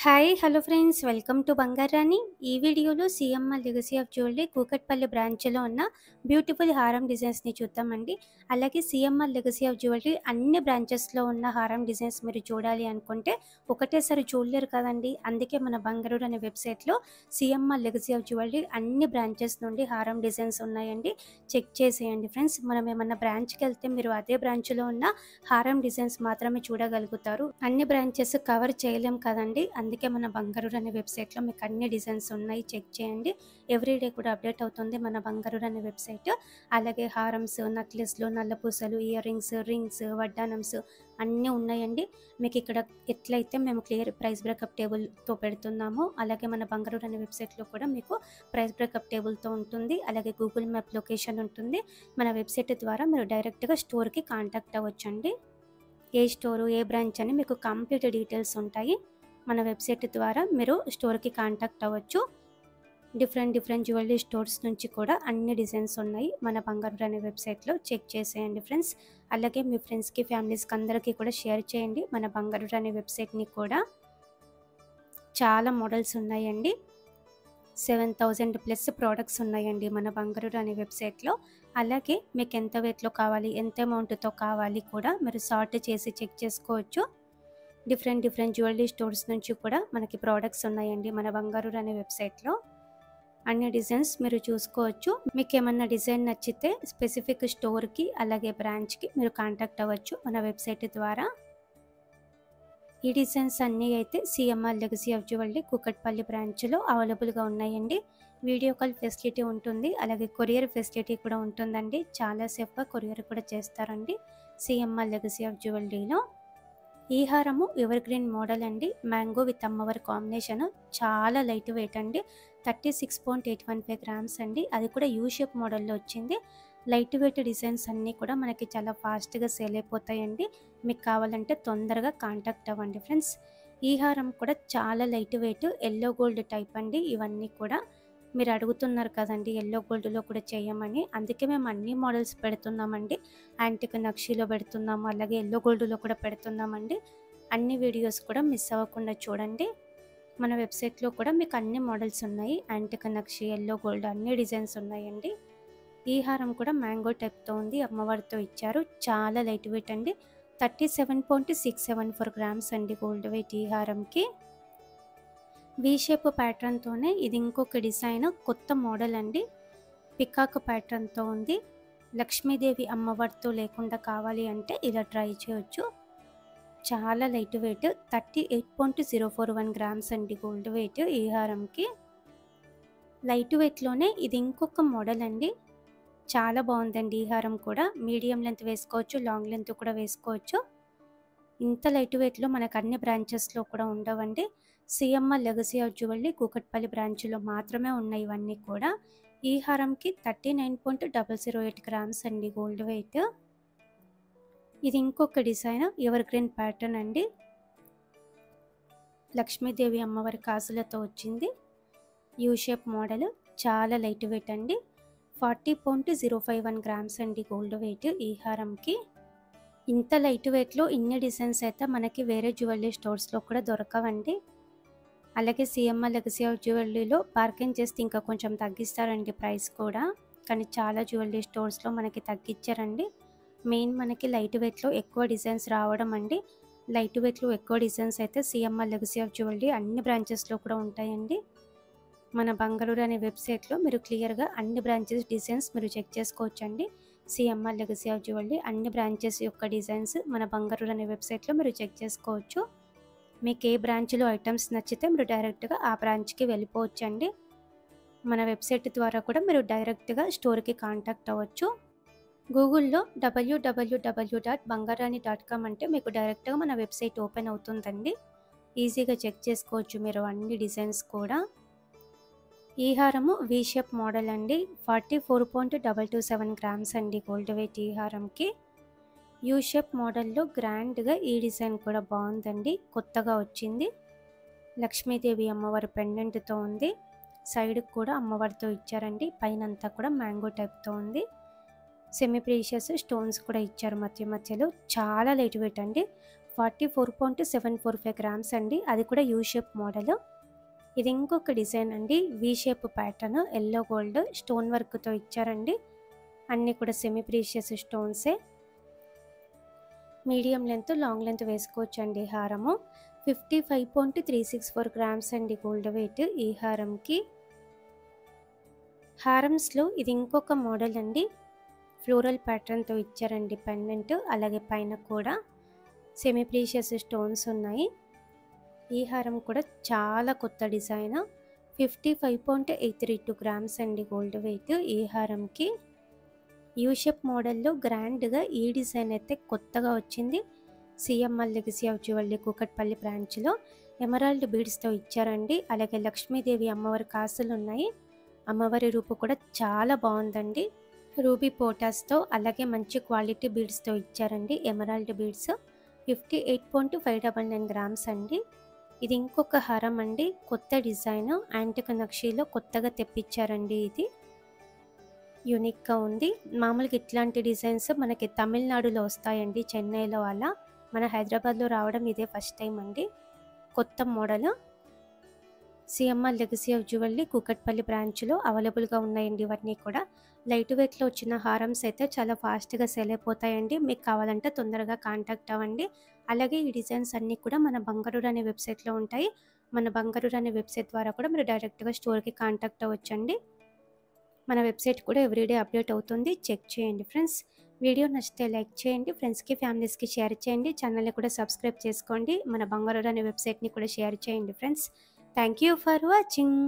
Hi hello friends welcome to Bangarani. ఈ వీడియోలో CMR legacy of jewellery Kukatpally బ్రాంచ్లో ఉన్న బ్యూటిఫుల్ హారం డిజైన్స్ని చూద్దామండి. అలాగే సిఎంఆర్ లెగసీ ఆఫ్ జ్యువెలరీ అన్ని బ్రాంచెస్లో ఉన్న హారం డిజైన్స్ మీరు చూడాలి అనుకుంటే ఒకటేసారి చూడలేరు కదండి. అందుకే మన బంగారు అనే వెబ్సైట్లో సిఎంఆర్ లెగసీ ఆఫ్ జ్యువెలరీ అన్ని బ్రాంచెస్ నుండి హారం డిజైన్స్ ఉన్నాయండి. చెక్ చేసేయండి ఫ్రెండ్స్. మనం ఏమన్నా బ్రాంచ్కి వెళ్తే మీరు అదే బ్రాంచ్లో ఉన్న హారం డిజైన్స్ మాత్రమే చూడగలుగుతారు. అన్ని బ్రాంచెస్ కవర్ చేయలేం కదండి. అందుకే మన బంగారు అనే వెబ్సైట్లో మీకు అన్ని డిజైన్స్ ఉన్నాయి, చెక్ చేయండి. ఎవ్రీడే కూడా అప్డేట్ అవుతుంది మన బంగారు అనే వెబ్సైట్. అలాగే హారమ్స్, నెక్లెస్లు, నల్లపూసలు, ఇయర్ రింగ్స్, వడ్డానమ్స్ అన్నీ ఉన్నాయండి. మీకు ఇక్కడ ఎట్లయితే మేము క్లియర్ ప్రైస్ బ్రేకప్ టేబుల్తో పెడుతున్నామో అలాగే మన బంగారు అనే వెబ్సైట్లో కూడా మీకు ప్రైస్ బ్రేకప్ టేబుల్తో ఉంటుంది. అలాగే గూగుల్ మ్యాప్ లొకేషన్ ఉంటుంది. మన వెబ్సైట్ ద్వారా మీరు డైరెక్ట్గా స్టోర్కి కాంటాక్ట్ అవ్వచ్చండి. ఏ స్టోరు, ఏ బ్రాంచ్ అని మీకు కంప్లీట్ డీటెయిల్స్ ఉంటాయి. మన వెబ్సైట్ ద్వారా మీరు స్టోర్కి కాంటాక్ట్ అవ్వచ్చు. డిఫరెంట్ జ్యువెలరీ స్టోర్స్ నుంచి కూడా అన్ని డిజైన్స్ ఉన్నాయి మన బంగారు అనే వెబ్సైట్లో. చెక్ చేసేయండి ఫ్రెండ్స్. అలాగే మీ ఫ్రెండ్స్కి, ఫ్యామిలీస్కి అందరికీ కూడా షేర్ చేయండి మన బంగారు అనే వెబ్సైట్ని కూడా. చాలా మోడల్స్ ఉన్నాయండి. 7,000 ప్లస్ ప్రోడక్ట్స్ ఉన్నాయండి మన బంగారు అనే వెబ్సైట్లో. అలాగే మీకు ఎంత వెయిట్లో కావాలి, ఎంత అమౌంట్తో కావాలి కూడా మీరు సార్ట్ చేసి చెక్ చేసుకోవచ్చు. డిఫరెంట్ జ్యువెలరీ స్టోర్స్ నుంచి కూడా మనకి ప్రోడక్ట్స్ ఉన్నాయండి మన బంగారు అనే వెబ్సైట్లో. అన్ని డిజైన్స్ మీరు చూసుకోవచ్చు. మీకు ఏమన్నా డిజైన్ నచ్చితే స్పెసిఫిక్ స్టోర్కి అలాగే బ్రాంచ్కి మీరు కాంటాక్ట్ అవ్వచ్చు మన వెబ్సైట్ ద్వారా. ఈ డిజైన్స్ అన్నీ అయితే CMR legacy of jewellery Kukatpally బ్రాంచ్లో అవైలబుల్గా ఉన్నాయండి. వీడియో కాల్ ఫెసిలిటీ ఉంటుంది. అలాగే కొరియర్ ఫెసిలిటీ కూడా ఉంటుందండి. చాలా సేఫ్గా కొరియర్ కూడా చేస్తారండి సిఎంఆర్ లెగసీ ఆఫ్ జ్యువెలరీలో. ఈ హారము ఎవర్ గ్రీన్ మోడల్ అండి. మ్యాంగో విత్ అమ్మవారి కాంబినేషన్. చాలా లైట్ వెయిట్ అండి. 36.815 గ్రామ్స్ అండి. అది కూడా యూ షేప్ మోడల్లో వచ్చింది. లైట్ వెయిట్ డిజైన్స్ అన్నీ కూడా మనకి చాలా ఫాస్ట్గా సేల్ అయిపోతాయండి. మీకు కావాలంటే తొందరగా కాంటాక్ట్ అవ్వండి ఫ్రెండ్స్. ఈ హారం కూడా చాలా light weight yellow gold type అండి. ఇవన్నీ కూడా మీరు అడుగుతున్నారు కదండి ఎల్లో గోల్డ్లో కూడా చేయమని. అందుకే మేము అన్ని మోడల్స్ పెడుతున్నామండి. యాంటిక్ నక్షీలో పెడుతున్నాము, అలాగే ఎల్లో గోల్డ్లో కూడా పెడుతున్నామండి. అన్ని వీడియోస్ కూడా మిస్ అవ్వకుండా చూడండి. మన వెబ్సైట్లో కూడా మీకు అన్ని మోడల్స్ ఉన్నాయి. యాంటిక్ నక్షి, ఎల్లో గోల్డ్ అన్ని డిజైన్స్ ఉన్నాయండి. ఈ హారం కూడా మ్యాంగో టైప్తో ఉంది, అమ్మవారితో ఇచ్చారు. చాలా లైట్ వెయిట్ అండి. 37.674 గ్రామ్స్ అండి గోల్డ్ వెయిట్ ఈ హారంకి. వీ షేప్ ప్యాటర్న్తోనే ఇది ఇంకొక డిజైన్, కొత్త మోడల్ అండి. పికాక్ ప్యాటర్న్తో ఉంది. లక్ష్మీదేవి అమ్మవారితో లేకుండా కావాలి అంటే ఇలా ట్రై చేయొచ్చు. చాలా లైట్ వెయిట్. 38.041 గ్రామ్స్ అండి గోల్డ్ వెయిట్ ఈ హారంకి. లైట్ వెయిట్లోనే ఇది ఇంకొక మోడల్ అండి. చాలా బాగుందండి ఈ హారం కూడా. మీడియం లెంత్ వేసుకోవచ్చు, లాంగ్ లెంత్ కూడా వేసుకోవచ్చు. ఇంత లైట్ వెయిట్లో మనకు అన్ని బ్రాంచెస్లో కూడా ఉండవండి. CMR legacy of jewellery Kukatpally బ్రాంచ్లో మాత్రమే ఉన్నాయి ఇవన్నీ కూడా. ఈ హారంకి 39.008 గ్రామ్స్ అండి గోల్డ్ వెయిట్. ఇది ఇంకొక డిజైన్, ఎవర్ గ్రీన్ ప్యాటర్న్ అండి. లక్ష్మీదేవి అమ్మవారి కాసులతో వచ్చింది. U shape model. చాలా లైట్ వెయిట్ అండి. 40.051 గ్రామ్స్ అండి గోల్డ్ వెయిట్ ఈ హారంకి. ఇంత లైట్ వెయిట్లో ఇన్ని డిజైన్స్ అయితే మనకి వేరే జ్యువెలరీ స్టోర్స్లో కూడా దొరకవండి. అలాగే సిఎంఆర్ లెగసీ ఆఫ్ జ్యువెలరీలో బార్గెన్ చేస్తే ఇంకా కొంచెం తగ్గిస్తారండి ప్రైస్ కూడా. కానీ చాలా జ్యువెలరీ స్టోర్స్లో మనకి తగ్గించారండి. మెయిన్ మనకి లైట్ వెయిట్లో ఎక్కువ డిజైన్స్ రావడం అండి. లైట్ వెయిట్లో ఎక్కువ డిజైన్స్ అయితే సిఎంఆర్ లెగసీ ఆఫ్ జ్యువెలరీ అన్ని బ్రాంచెస్లో కూడా ఉంటాయండి. మన బంగారు అనే వెబ్సైట్లో మీరు క్లియర్గా అన్ని బ్రాంచెస్ డిజైన్స్ మీరు చెక్ చేసుకోవచ్చండి. సిఎంఆర్ లెగసీ ఆఫ్ జ్యువెలరీ అన్ని బ్రాంచెస్ యొక్క డిజైన్స్ మన బంగారు అనే వెబ్సైట్లో మీరు చెక్ చేసుకోవచ్చు. మీకు ఏ బ్రాంచ్లో ఐటమ్స్ నచ్చితే మీరు డైరెక్ట్గా ఆ బ్రాంచ్కి వెళ్ళిపోవచ్చండి. మన వెబ్సైట్ ద్వారా కూడా మీరు డైరెక్ట్గా స్టోర్కి కాంటాక్ట్ అవ్వచ్చు. గూగుల్లో www.bangarani.com అంటే మీకు డైరెక్ట్గా మన వెబ్సైట్ ఓపెన్ అవుతుందండి. ఈజీగా చెక్ చేసుకోవచ్చు మీరు అన్ని డిజైన్స్ కూడా. ఈ హారము వీ షేప్ మోడల్ అండి. 44.227 గ్రామ్స్ అండి గోల్డ్ వెయిట్ ఈ హారంకి. యూ షేప్ మోడల్లో గ్రాండ్గా ఈ డిజైన్ కూడా బాగుందండి, కొత్తగా వచ్చింది. లక్ష్మీదేవి అమ్మవారి పెండెంట్తో ఉంది. సైడ్కి కూడా అమ్మవారితో ఇచ్చారండి. పైన అంతా కూడా మ్యాంగో టైప్తో ఉంది. సెమీ ప్రీషియస్ స్టోన్స్ కూడా ఇచ్చారు మధ్యలో. చాలా లైట్ వెయిట్ అండి. 44.745 గ్రామ్స్ అండి. అది కూడా యూ షేప్ మోడల్. ఇది ఇంకొక డిజైన్ అండి, V shape pattern, yellow gold stone వర్క్తో ఇచ్చారండి. అన్నీ కూడా సెమీ ప్రీషియస్ స్టోన్సే. మీడియం లెంత్ లాంగ్ లెంత్ వేసుకోవచ్చు అండి హారము. 55.364 గ్రామ్స్ అండి గోల్డ్ వెయిట్ ఈ హారంకి. హారమ్స్లో ఇది ఇంకొక మోడల్ అండి, ఫ్లోరల్ ప్యాటర్న్తో ఇచ్చారండి పెండెంట్. అలాగే పైన కూడా సెమీ ప్రీషియస్ స్టోన్స్ ఉన్నాయి. ఈ హారం కూడా చాలా కొత్త డిజైన్. 55.832 గ్రామ్స్ అండి గోల్డ్ వెయిట్ ఈ హారంకి. యూ షేప్ మోడల్లో గ్రాండ్గా ఈ డిజైన్ అయితే కొత్తగా వచ్చింది. CMR legacy of jewellery Kukatpally బ్రాంచ్లో ఎమరాల్డ్ బీడ్స్తో ఇచ్చారండి. అలాగే లక్ష్మీదేవి అమ్మవారి కాసులు ఉన్నాయి. అమ్మవారి రూపు కూడా చాలా బాగుందండి. రూబీ పోటాస్తో అలాగే మంచి క్వాలిటీ బీడ్స్తో ఇచ్చారండి ఎమరాల్డ్ బీడ్స్. 58.599 గ్రామ్స్ అండి. ఇది ఇంకొక హారం అండి, కొత్త డిజైన్ యాంటిక్ నక్షీలో కొత్తగా తెప్పించారండి. ఇది యూనిక్గా ఉంది. మామూలుగా ఇట్లాంటి డిజైన్స్ మనకి తమిళనాడులో వస్తాయండి, చెన్నైలో. అలా మన హైదరాబాద్లో రావడం ఇదే ఫస్ట్ టైం అండి. కొత్త model. CMR legacy of jewellery Kukatpally బ్రాంచ్లో అవైలబుల్గా ఉన్నాయండి. ఇవన్నీ కూడా లైట్ వెయిట్లో వచ్చిన హారమ్స్ అయితే చాలా ఫాస్ట్గా సేల్ అయిపోతాయండి. మీకు కావాలంటే తొందరగా కాంటాక్ట్ అవ్వండి. అలాగే ఈ డిజైన్స్ అన్నీ కూడా మన బంగారుడు అనే వెబ్సైట్లో ఉంటాయి. మన బంగారుడు అనే వెబ్సైట్ ద్వారా కూడా మీరు డైరెక్ట్గా స్టోర్కి కాంటాక్ట్ అవ్వచ్చండి. మన వెబ్సైట్ కూడా ఎవ్రీడే అప్డేట్ అవుతుంది, చెక్ చేయండి ఫ్రెండ్స్. వీడియో నచ్చితే లైక్ చేయండి, ఫ్రెండ్స్కి ఫ్యామిలీస్కి షేర్ చేయండి. ఛానల్ని కూడా సబ్స్క్రైబ్ చేసుకోండి. మన బంగారుడు అనే వెబ్సైట్ని కూడా షేర్ చేయండి friends. Thank you for watching.